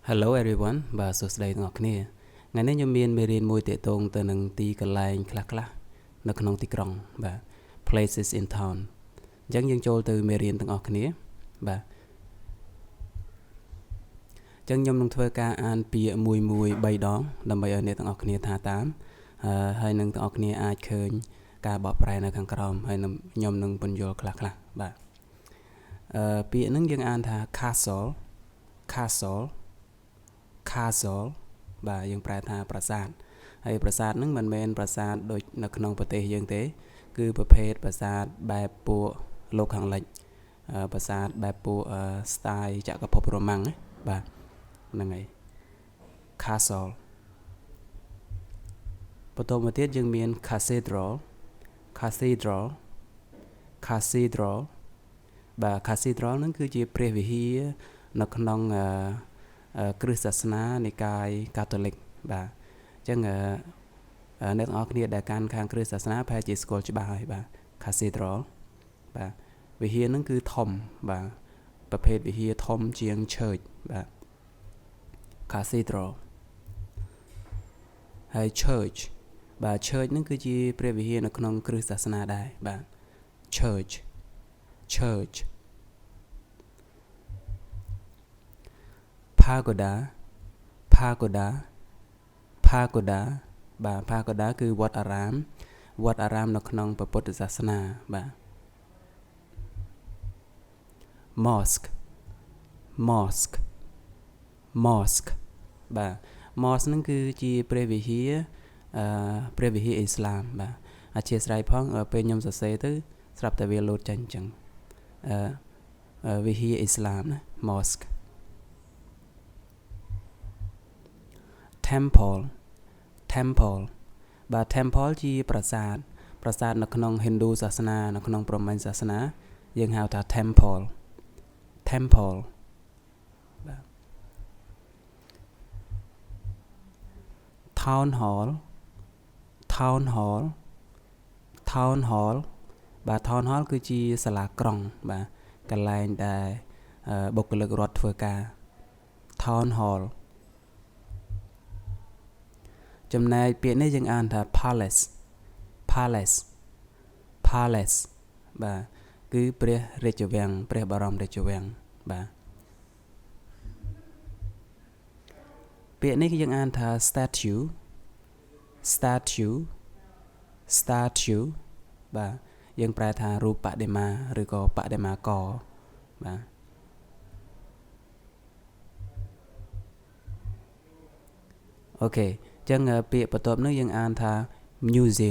Hello everyone បាទសួស្តីទាំងអស់គ្នាថ្ងៃនេះខ្ញុំមានមេរៀនមួយទាក់ទងទៅនឹងទីកន្លែងខ្លះៗនៅក្នុងទីក្រុងបាទ places in town អញ្ចឹងយើងចូលទៅមេរៀនទាំងអស់គ្នាបាទអញ្ចឹងខ្ញុំនឹងធ្វើការអានពាក្យមួយ3ដងដើម្បីឲ្យអ្នកទាំងអស់គ្នាថាតាមហើយនឹងទាំងអស់គ្នាអាចឃើញការបកប្រែនៅខាងក្រោមហើយខ្ញុំនឹងពន្យល់ខ្លះៗបាទពាក្យហ្នឹងយើងអានថា castle បាទយើងប្រែថាប្រាសាទហើយប្រាសាទហ្នឹងមិនមែនប្រាសាទដូចនៅក្នុងប្រទេសយើងទេគឺប្រភេទប្រាសាទបែបពួកលោកខាងលិចប្រាសាទបែបពួក style ចក្រភពរ៉ូម៉ាំងណាបាទហ្នឹងហើយ castle បន្តមកទៀតយើងមាន cathedral បាទ cathedral ហ្នឹងគឺជាព្រះវិហារនៅក្នុងគ្រិស្តសាសនានិកាយកាតូលិកបាទអញ្ចឹងអ្នកទាំងអស់គ្នាដែលកាន់ខាងគ្រិស្តសាសនាប្រហែលជាស្គាល់ច្បាស់ហើយបាទ cathedral បាទវិហារហ្នឹងគឺធំបាទប្រភេទវិហារធំជាង church បាទ cathedral ហើយ church បាទ church ហ្នឹងគឺជាព្រះវិហារនៅក្នុងគ្រិស្តសាសនាដែរបាទ church pagoda បាទ pagoda គឺវត្តអារាមនៅក្នុងពុទ្ធសាសនាបាទ mosque បាទ mosque ហ្នឹងគឺជាព្រះវិហារអ៊ីស្លាមបាទអធិស្ឋានផងពេលខ្ញុំសរសេរទៅស្រាប់តែវាលោតចេញអញ្ចឹងវិហារអ៊ីស្លាមណា mosque temple បាទ temple ជាប្រាសាទនៅក្នុង Hindu សាសនានៅក្នុងព្រហ្មញ្ញសាសនាយើងហៅថា temple បាទ town hall បាទ town hall គឺជាសាលាក្រុងបាទកន្លែងដែលបុគ្គលិករដ្ឋធ្វើការ town hall ចំណែកពាក្យនេះយើងអានថា palace បាទគឺព្រះរាជវាំងព្រះបរមរាជវាំងបាទពាក្យនេះយើងអានថា statue បាទយើងប្រែថារូបបដិមាឬក៏បដិមាករបាទអូខេអញ្ចឹងពាក្យបន្ទាប់នោះយើងអានថា museum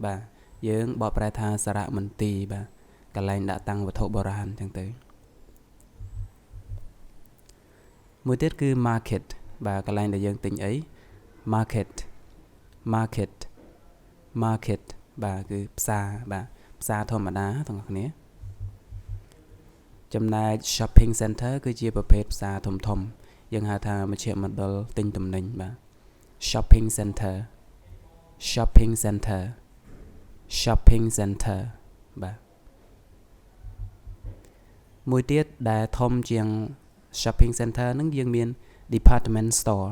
បាទយើងបកប្រែថាសារមន្ទីរបាទកន្លែងដាក់តាំងវត្ថុបុរាណអញ្ចឹងទៅមួយទៀតគឺ market បាទកន្លែងដែលយើងទិញអី market បាទគឺផ្សារបាទផ្សារធម្មតាទាំងអស់គ្នាចំណែក shopping center គឺជាប្រភេទផ្សារធំយើងហៅថាមជ្ឈមណ្ឌលទិញទំនិញបាទ shopping center បាទមួយទៀតដែលធំជាង shopping center ហ្នឹងយើងមាន department store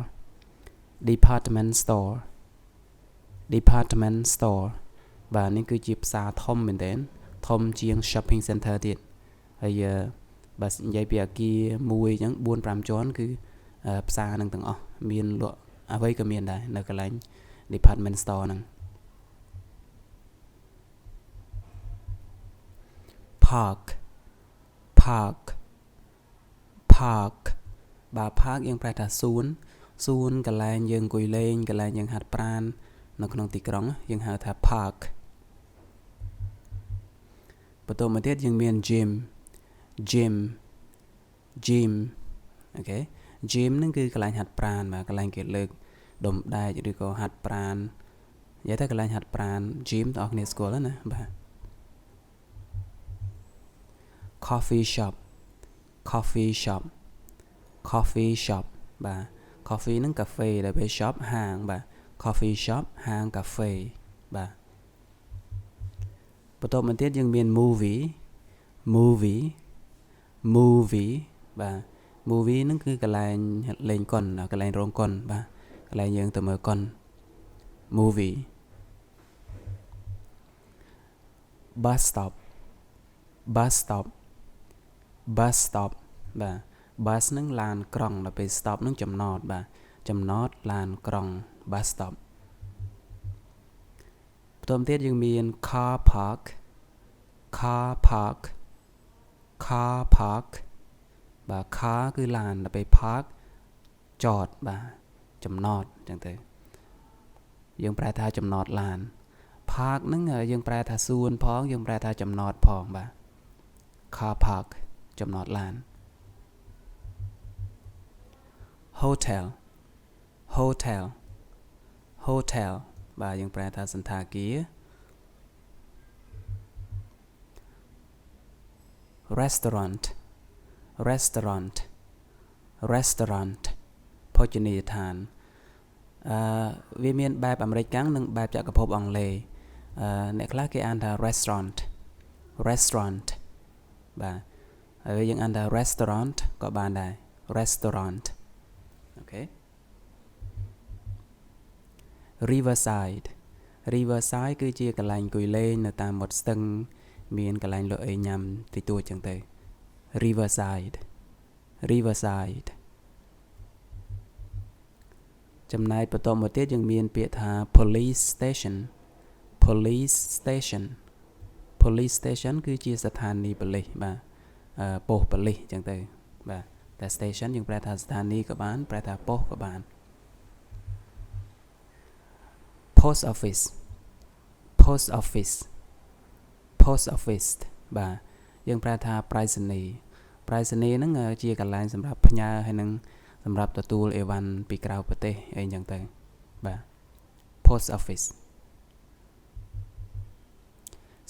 បាទនេះគឺជាផ្សារធំមែនទែនធំជាង shopping center ទៀតហើយបើនិយាយពីអគារមួយអញ្ចឹង 4-5 ជាន់គឺផ្សារហ្នឹងទាំងអស់មានលក់អ្វីក៏មានដែរនៅកន្លែង department store ហ្នឹង park បាទ park យើងប្រែថាសួនកន្លែងយើងអង្គុយលេងកន្លែងយើងហាត់ប្រាណនៅក្នុងទីក្រុងយើងហៅថា park បន្តមកទៀតយើងមាន gym អូខេ gym ហ្នឹងគឺកន្លែងហាត់ប្រាណបាទកន្លែងគេលើកដុំដែកឬក៏ហាត់ប្រាណនិយាយទៅកន្លែងហាត់ប្រាណ gym បងប្អូនគ្នាស្គាល់ហើយណាបាទ coffee shop បាទ coffee ហ្នឹងកាហ្វេដែលពេល shop ហាងបាទ coffee shop ហាងកាហ្វេបាទបន្តមកទៀតយើងមាន movie movie movie បាទ movie ហ្នឹងគឺកន្លែងលេងកុនកន្លែងរោងកុនបាទកន្លែងយើងទៅមើលកុន movie bus stop bus stop bus stop បាទ bus ហ្នឹងឡានក្រុងដល់ពេល stop ហ្នឹងចំណតបាទចំណតឡានក្រុង bus stop បន្ទាប់ទៀតយើងមាន car park car park car park បាទ car គឺឡានដល់ពេល park ចតបាទចំណតអញ្ចឹងទៅយើងប្រែថាចំណតឡាន park ហ្នឹងយើងប្រែថាសួនផងយើងប្រែថាចំណតផងបាទ car park ចំណតឡាន hotel hotel hotel បាទយើងប្រែថាសណ្ឋាគារ restaurant restaurant restaurant ភោជនីយដ្ឋានវាមានបែបអាមេរិកកាំងនិងបែបចក្រភពអង់គ្លេសអ្នកខ្លះគេអានថា restaurant restaurant បាទហើយយើងអានថា restaurant ក៏បានដែរ restaurant អូខេ riverside riverside គឺជាកន្លែងអង្គុយលេងនៅតាមមាត់ស្ទឹងមានកន្លែងលក់អីញ៉ាំតិចតួចចឹងទៅ riverside riverside ចំណែកបន្តមកទៀតយើងមានពាក្យថា police station police station police station គឺជាស្ថានីយ៍ប៉ូលីសបាទប៉ុស្តិ៍ប៉ូលីសចឹងទៅបាទតែ station យើងប្រែថាស្ថានីយ៍ក៏បានប្រែថាប៉ុស្តិ៍ក៏បាន post office post office post office បាទយើងប្រែថាប្រៃសណីយ៍ហ្នឹងជាកន្លែងសម្រាប់ផ្ញើហើយនឹងសម្រាប់ទទួលអីវ៉ាន់ពីក្រៅប្រទេសអីចឹងទៅបាទ post office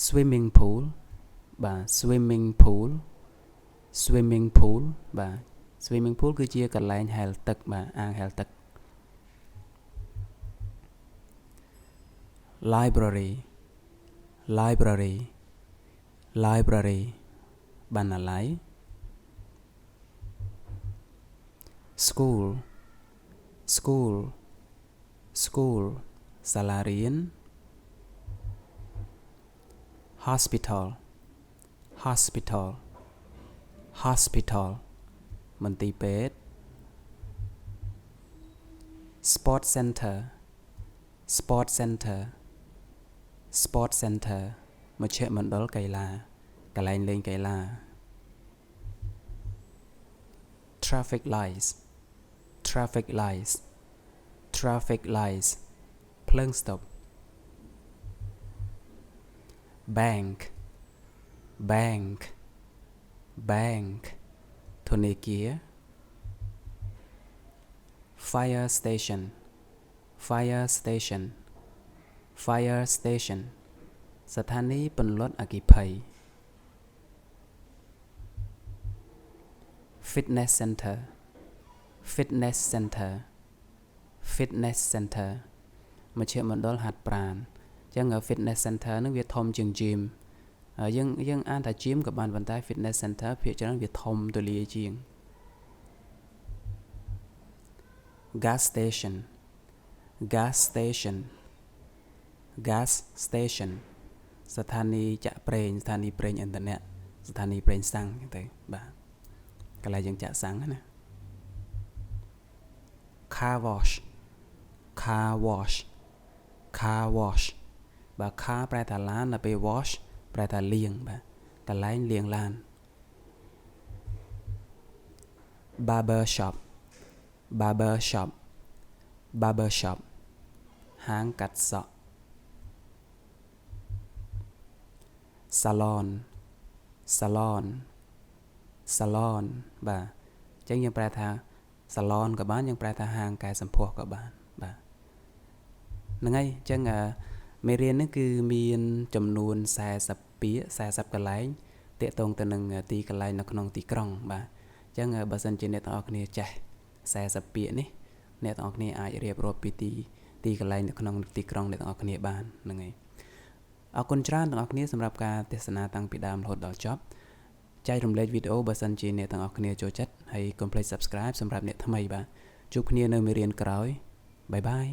swimming pool បាទ swimming pool swimming pool បាទ swimming pool គឺជាកន្លែងហែលទឹកបាទអាងហែលទឹក library library library បណ្ណាល័យ school school school សាលារៀន hospital hospital hospital មន្ទីរពេទ្យ sport center sport center sport center មជ្ឈមណ្ឌលកីឡាកន្លែងលេងកីឡា traffic lights traffic lights traffic lights ភ្លើងស្តុប bank bank bank ធនាគារ fire station fire station fire station ស្ថានីយ៍ពន្លត់អគ្គិភ័យ fitness center fitness center fitness center មជ្ឈមណ្ឌលហាត់ប្រាណអញ្ចឹង fitness center ហ្នឹងវាធំជាង gym យើងអានថា gym ក៏បានប៉ុន្តែ fitness center ភាគច្រើនវាធំទូលាយជាង gas station gas station gas station ស្ថានីយ៍ចាក់ប្រេងស្ថានីយ៍ប្រេងឥន្ធនៈស្ថានីយ៍ប្រេងសាំងហ្នឹងទៅបាទកន្លែងយើងចាក់សាំងណា car wash car wash car wash បាទ car ប្រែថាឡានដល់ពេល wash ប្រែថាលាងបាទកន្លែងលាងឡាន barber shop barber shop barber shop ហាងកាត់សក់ salon salon salon បាទអញ្ចឹងយើងប្រែថា salon ក៏បានយើងប្រែថាហាងកែសម្ផស្សក៏បានបាទហ្នឹងហើយអញ្ចឹងមេរៀននេះគឺមានចំនួន40ពាក្យ40កន្លែងតាក់ទងទៅនឹងទីកន្លែងនៅក្នុងទីក្រុងបាទអញ្ចឹងបើសិនជាអ្នកទាំងអស់គ្នាចេះ40ពាក្យនេះអ្នកទាំងអស់គ្នាអាចរៀបរាប់ពីទីកន្លែងនៅក្នុងទីក្រុងអ្នកទាំងអស់គ្នាបានហ្នឹងហើយអរគុណច្រើនទាំងអស់គ្នាសម្រាប់ការទស្សនាតាំងពីដើមរហូតដល់ចប់ ចែករំលែកវីដេអូបើសិនជាអ្នកទាំងអស់គ្នាចូលចិត្តហើយកុំភ្លេច Subscribe សម្រាប់អ្នកថ្មីបាទជួបគ្នានៅមេរៀនក្រោយបាយបាយ